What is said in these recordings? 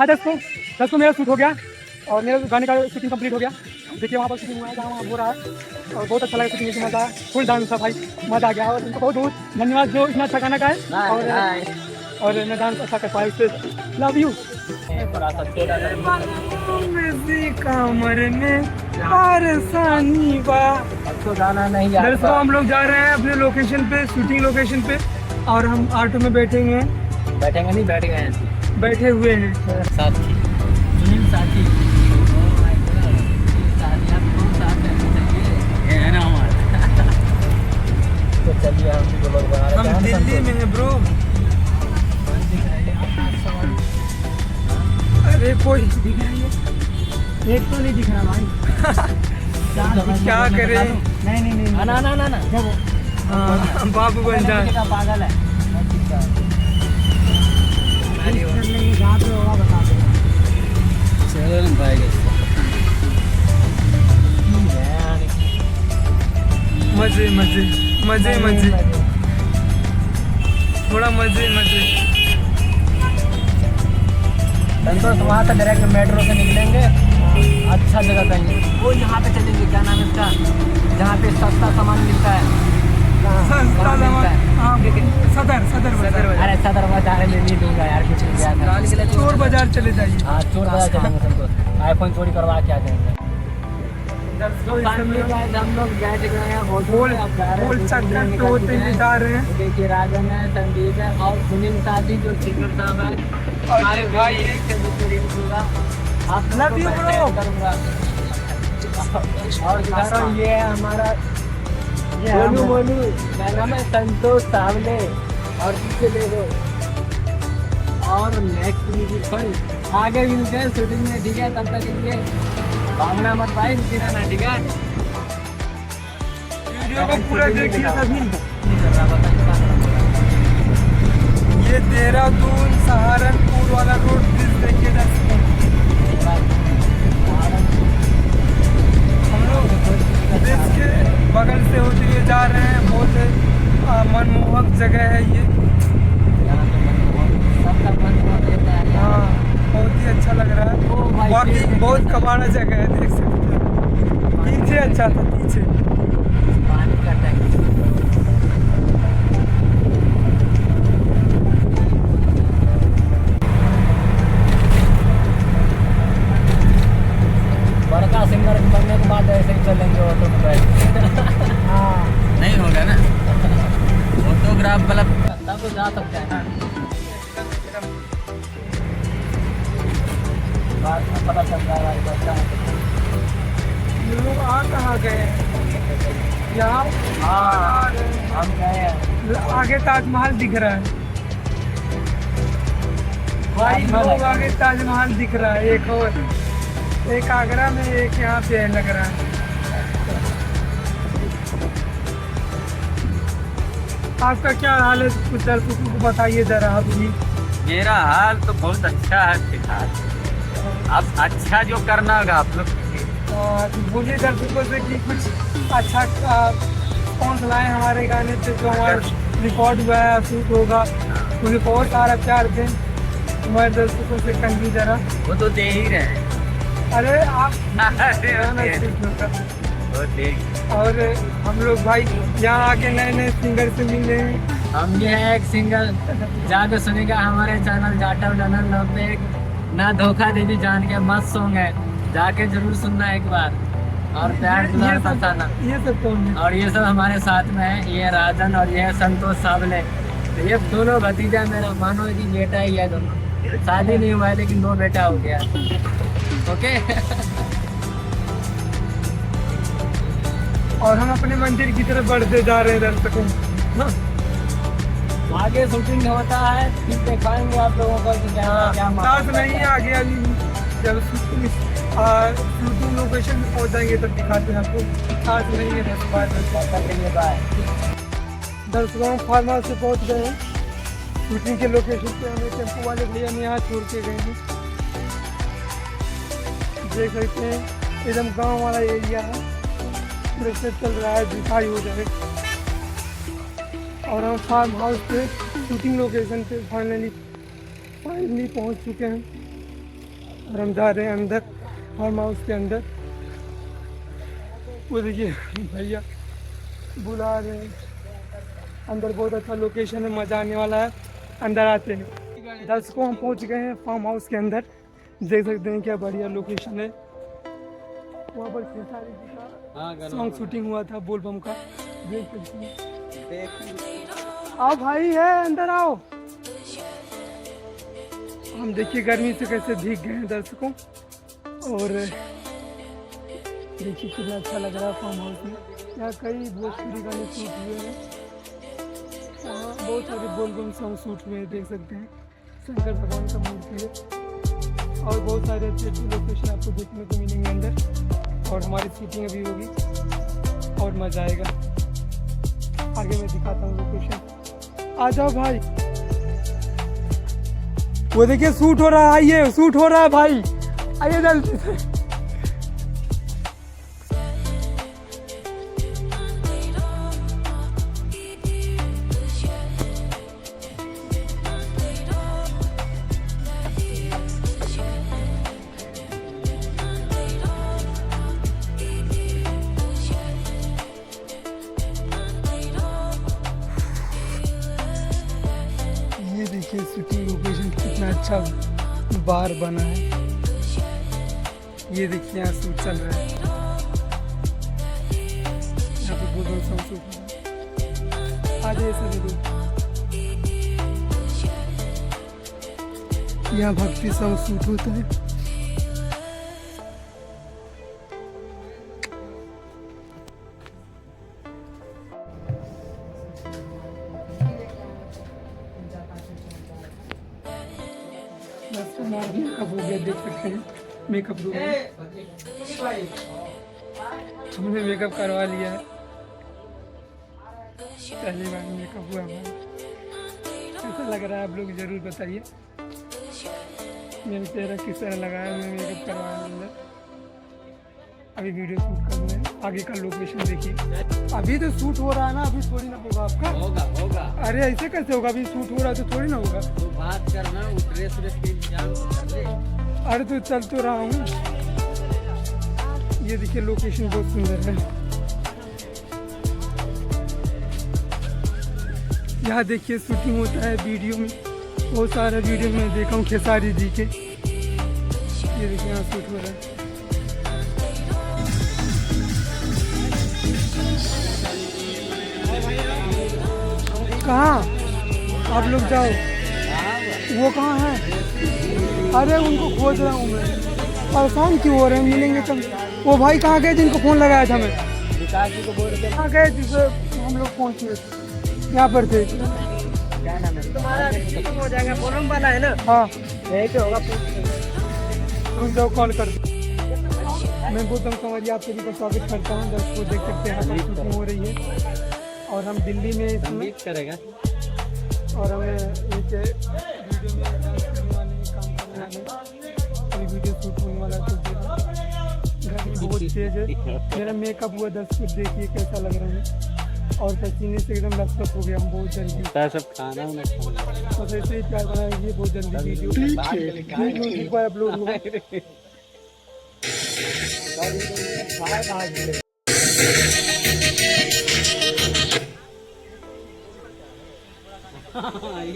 हाँ दोस्तों मेरा शूट हो गया और मेरा गाने का शूटिंग कंप्लीट हो गया। देखिए वहाँ पर शूटिंग हुआ है जहाँ वहाँ हो रहा है और बहुत अच्छा लगा शूटिंग में, मज़ा फुल डांस था भाई, मज़ा आ गया। और उनको बहुत बहुत धन्यवाद जो इतना अच्छा गाना गाए और मैं डांस अच्छा कर पाया, उससे लव यू। दरअसल हम लोग जा रहे हैं अपने लोकेशन पे, शूटिंग लोकेशन पे, और हम ऑटो में बैठेंगे नहीं बैठ गए हैं, बैठे हुए हैं साथी साथी है ना हमारा। तो चलिए हम दिल्ली में है ब्रो। अरे कोई दिख रहा है, एक तो नहीं दिख रहा भाई। क्या करें? नहीं ना बाबू बन जाए, पागल है। चलो भाई मजे मजे मजे मजे, थोड़ा मजे मजे। संतोष वहाँ से डायरेक्ट मेट्रो से निकलेंगे, अच्छा जगह कहीं वो यहाँ पे चलेंगे, क्या नाम है इसका, जहाँ पे सस्ता सामान मिलता है। सस्ता सामान, हाँ सदर अरे सदर बाजार में नहीं दूंगा यार, कुछ नहीं गया। चोर बाजार चले जाइए। हाँ चोर बाजार चलेंगे संतोष, आईफोन चोरी करवा के आ जाएंगे। हम लोग बैठ गए हैं होते जा रहे हैं। देखिए राजन है, संदीप है और सुनील साथी जो सिंगर साहब है, हमारे भाई आप लव यू ब्रो। और ये है हमारा बोलू क्या नाम है, संतोष सावले। और पीछे देखो और नेक्स्ट म्यूजिक पर आगे मिलते हैं शूटिंग में, ठीक है? तब तक के लिए भागना मत भाई, रुकी रहना, ठीक है? वीडियो को पूरा देखिए सभी। ये देहरादून सहारनपुर वाला रोड देखिए हम लोग देश के बगल से होते हुए जा रहे हैं। बहुत मनमोहक जगह है ये, हाँ बहुत ही अच्छा लग रहा है। बाकी बहुत कबाड़ा जगह है, देख सकते हैं। पीछे अच्छा था, पीछे पानी का टैंक। बड़का सिंगर बनने के बाद ऐसे ही चलेंगे ऑटो में बैठ। हाँ नहीं होगा ना ऑटोग्राफ वाला, तब तो जा सकते हैं ना। पता चलता है बच्चा लोग आ कहाँ गए यहाँ? हम गए हैं, आगे ताजमहल दिख रहा है भाई, लोग आगे ताजमहल दिख रहा है। एक और, एक आगरा में, एक यहाँ पे है लग रहा है। आपका क्या हाल है, कुछ दर्शकों को बताइए जरा आप भी। मेरा हाल तो बहुत अच्छा है फिलहाल, अब अच्छा जो करना होगा आप लोग। बोलिए दर्शकों से कि कुछ अच्छा कौन लाए हमारे गाने पे, जो हमारा रिकॉर्ड हुआ है, शूट होगा, मुझे बहुत सारा प्यार दें हमारे दर्शकों से, कंगी जरा। वो तो दे ही रहे हैं। अरे आप और हम लोग भाई यहाँ आके नए नए सिंगर से मिले हैं। हम ये है एक सिंगर, जाके सुनेगा हमारे चैनल जाटा डनर लव पे, ना धोखा दे दी जान के, मस्त सॉन्ग है, जाके जरूर सुनना एक बार और प्यार दुलार बताना। ये सब कौन है? और ये सब हमारे साथ में है, ये राजन और ये है संतोष सावले। तो ये दोनों भतीजा मेरा, मानो कि बेटा ही है दोनों, शादी नहीं हुआ है लेकिन 2 बेटा हो गया। ओके और हम अपने मंदिर की तरफ बढ़ते जा रहे हैं दर्शकों। आगे शूटिंग होता है, फिर दिखाएंगे आप लोगों को कि क्या साथ नहीं आगे अभी, जब शूटिंग लोकेशन में पहुंच जाएंगे तब दिखाते हैं आपको, साथ नहीं है। दर्शकों फार्म हाउस से पहुंच गए हैं, शूटिंग के लोकेशन पे हमें टेम्पो वाले भैया ने यहाँ छोड़ के गए हैं। देख सकते हैं एकदम गांव वाला एरिया है, प्रेशर चल रहा है, दिखाई हो जाए। और हम फार्म हाउस पे शूटिंग लोकेशन पे फाइनली पहुंच चुके हैं। और हम जा रहे हैं अंदर फार्म हाउस के अंदर। वो देखिए भैया बुला रहे हैं। अंदर बहुत अच्छा लोकेशन है, मज़ा आने वाला है। अंदर आते हैं। दर्शकों हम पहुंच गए हैं फार्म हाउस के अंदर। देख सकते हैं क्या बढ़िया लोकेशन है। वहाँ पर खेसारी जी का सॉन्ग शूटिंग हुआ था बोलबम का, देख सकते हैं। आओ भाई है अंदर आओ। हम देखिए गर्मी से कैसे भीग गए हैं दर्शकों। और देखिए कितना अच्छा लग रहा है फार्म हाउस में। यहाँ कई भोजपुरी गाने शूट हुए हैं। वहाँ बहुत सारे बोलबम सॉन्ग शूट हुए हैं, देख सकते हैं। शंकर भगवान का मूर्ति है और बहुत सारे अच्छे अच्छे लोकेशन आपको देखने को मिलेंगे अंदर। और हमारी शूटिंग अभी होगी और मज़ा आएगा। आगे मैं दिखाता हूँ लोकेशन। आ जाओ भाई। वो देखिए शूट हो रहा है, आइए शूट हो रहा है भाई, आइए जल्दी से। ये देखिए शूटिंग लोकेशन कितना अच्छा बार बना है। ये देखिए यहाँ शूट चल रहा है। यहाँ पे बोल सॉन्ग शूट हो रहा है। आ जाइए सभी लोग। यहाँ भक्ति सॉन्ग शूट होता है। मेकअप हो गया, देख सकते हैं मेकअप रूम में। हमने मेकअप करवा लिया है। पहली बार मेकअप हुआ हमारा। कैसा लग रहा है आप लोग जरूर बताइए। मेरा चेहरा किस तरह लगा है। मैं मेकअप करवाया अंदर। अभी वीडियो शूट करना है। आगे का लोकेशन देखिए। अभी तो शूट हो रहा है ना, अभी थोड़ी ना होगा आपका। होगा। अरे ऐसे कैसे होगा? अभी शूट हो रहा है तो थोड़ी ना होगा। तो बात करना, ड्रेस के इंतजाम कर ले। अरे तो चल तो रहा हूँ। ये देखिए लोकेशन बहुत सुंदर है। यहाँ देखिए शूटिंग होता है वीडियो में। बहुत सारा वीडियो में देखा हूँ खेसारी जी के। ये देखिए यहाँ शूट हो रहा है। कहाँ आप लोग जाओ? वो कहाँ है? अरे उनको खोज रहा हूँ मैं। परेशान क्यों हो रहे हैं? मिलेंगे तब। वो भाई कहाँ गए जिनको फ़ोन लगाया था मैं? विकास जी को बोल के कहाँ गए जिसे हम लोग पहुँचे? यहाँ पर थे। क्या नाम है तुम्हारा? खत्म हो जाएगा। फोरम वाला है ना? हाँ यही तो होगा। रुक जाओ, कॉल कर दो। मैं गौतम कंवरिया आप सभी का स्वागत करता हूँ। दर्शकों देख सकते हैं यहाँ पर शूटिंग हो रही है। और हम दिल्ली में इस समय करेगा। और हमें नीचे वीडियो में डांस करने वाले काम करने वाले अभी वीडियो शूट होने वाला है। तो गर्मी बहुत तेज है। मेरा मेकअप हुआ 10 फुट, देखिए कैसा लग रहा है। और पसीने से एकदम लथपथ हो गया हम बहुत जल्दी। सब खाना बस ऐसे ही प्यार बनाएंगे बहुत जल्दी वीडियो अपलोड होगा। ये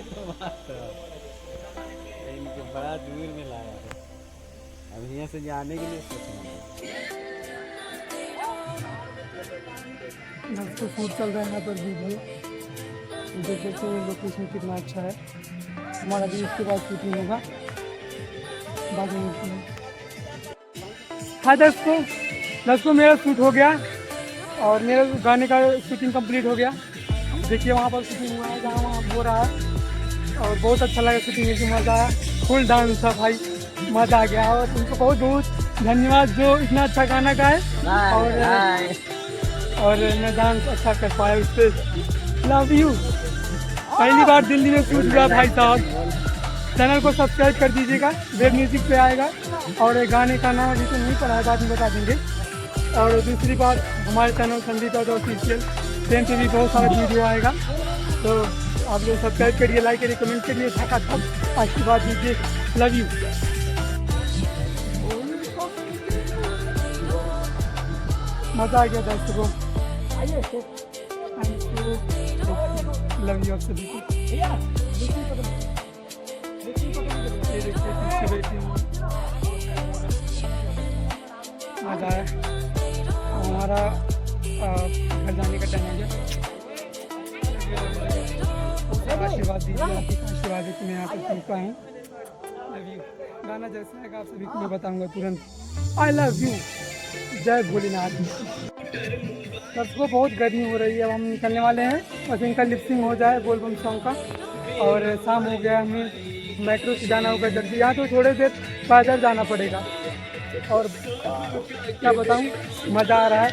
तो बात है। इनके बड़ा दूर में लाया है। अब यहाँ से जाने के लिए सोचना। तो शूट चल रहा है यहाँ पर वीडियो। देख सकते हैं लोकेशन कितना अच्छा है। हमारा भी इसके बाद शूटिंग होगा। बाद में मिलते हैं। हाँ दोस्तों मेरा शूट हो गया और मेरे गाने का शूटिंग कंप्लीट हो गया। देखिए वहाँ पर शूटिंग हुआ है, जहाँ वहाँ हो रहा है। और बहुत अच्छा लगा शूटिंग में, मज़ा आया। फुल डांस था भाई, मज़ा आ गया। और उनको बहुत बहुत धन्यवाद जो इतना अच्छा गाना गाए और मैं डांस अच्छा कर पाया उस पर। Love you. पहली बार दिल्ली में शूट हुआ भाई साहब। चैनल को सब्सक्राइब कर दीजिएगा, वेब म्यूजिक पे आएगा। और गाने का नाम अभी तो नहीं पड़ा है, बाद में बता देंगे। और दूसरी बात, हमारे channel Sandeep Yadav official train पे भी बहुत सारा वीडियो आएगा। तो आप लोग सब्सक्राइब करिए, लाइक करिए, कमेंट करिए, आशीर्वाद दीजिए। Love you. मज़ा आ गया दर्शकों। लव यू आप सभी को। ये देखिए पीछे बैठी हूँ। मज़ा आया। हमारा घर जाने का टाइम हो गया। आशीर्वाद दीजिए, आपकी आशीर्वाद है कि मैं यहाँ पर सुन पाऊँ। Love you. गाना जैसा है आप सभी को मैं बताऊँगा तुरंत। I love you. जय भोलेनाथ। सबको बहुत गर्मी हो रही है। अब हम निकलने वाले हैं, बस इनका लिपसिंग हो जाए बोलबम सॉन्ग का। और शाम हो गया, हमें मेट्रो से जाना होगा जल्दी। यहाँ तो थोड़े देर पैदल जाना पड़ेगा। और क्या बताऊँ, मज़ा आ रहा है।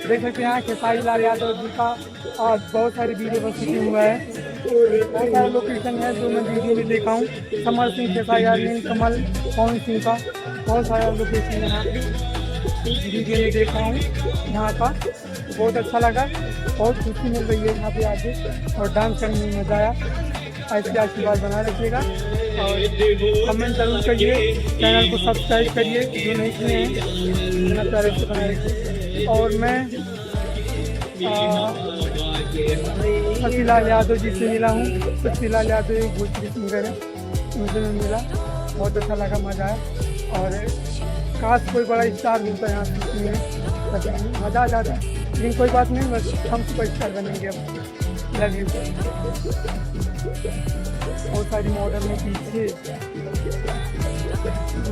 देख सकते हैं यहाँ खेसारी लाल यादव जी का और बहुत सारी वीडियो पर शूटिंग हुआ है। बहुत सारे लोकेशन है जो मैं वीडियो में देखा हूँ। कमल सिंह खेसारी, नील कमल, पवन सिंह का बहुत सारा लोकेशन यहाँ वीडियो में देखा हूँ यहाँ का। बहुत अच्छा लगा, बहुत खुशी मिल रही है यहाँ पे आके और डांस करने में मज़ा आया। ऐसे आशीर्वाद बनाए रखिएगा और कमेंट जरूर करिए, चैनल को सब्सक्राइब करिए जो नहीं किए हैं, इतना प्यारे से बनाए रखिए। और मैं शशिलाल यादव जी से मिला हूँ। शशिलाल यादव एक भोजपुरी सिंगर है, उनसे मैं मिला, बहुत अच्छा लगा, मज़ा आया। और काश कोई बड़ा स्टार मिलता है यहाँ में, मज़ा आ जाता है। लेकिन कोई बात नहीं, बस हम सुपर स्टार बनेंगे अब। Love you. बहुत सारी मॉडल में पीछे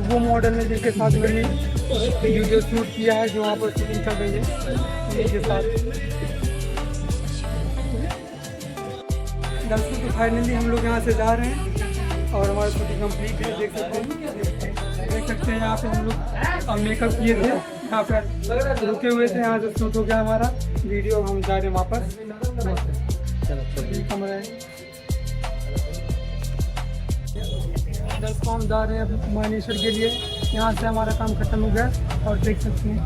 वो मॉडल है जिनके साथ मैंने वीडियो शूट किया है, जो वहाँ पर शूटिंग कर रही है उनके साथ। दर्शकों तो फाइनली हम लोग यहाँ से जा रहे हैं और हमारी शूटिंग कंप्लीट है। देख सकते हैं यहाँ पे हम लोग मेकअप किए थे, यहाँ पर रुके हुए थे, यहाँ से शूट हो गया हमारा वीडियो। हम जा रहे हैं वापस कमरे। दर्शकों हम जा रहे हैं मानेश्वर के लिए। यहाँ से हमारा काम खत्म हो गया और देख सकते हैं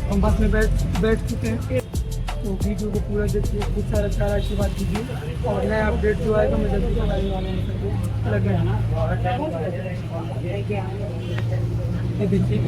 हम बस में बैठ चुके हैं। तो वीडियो को पूरा देखिए, खूब सारा प्यारा आशीर्वाद दीजिए और नया अपडेट जो आएगा मैं जल्दी बताने वाला हूँ। ये देखिए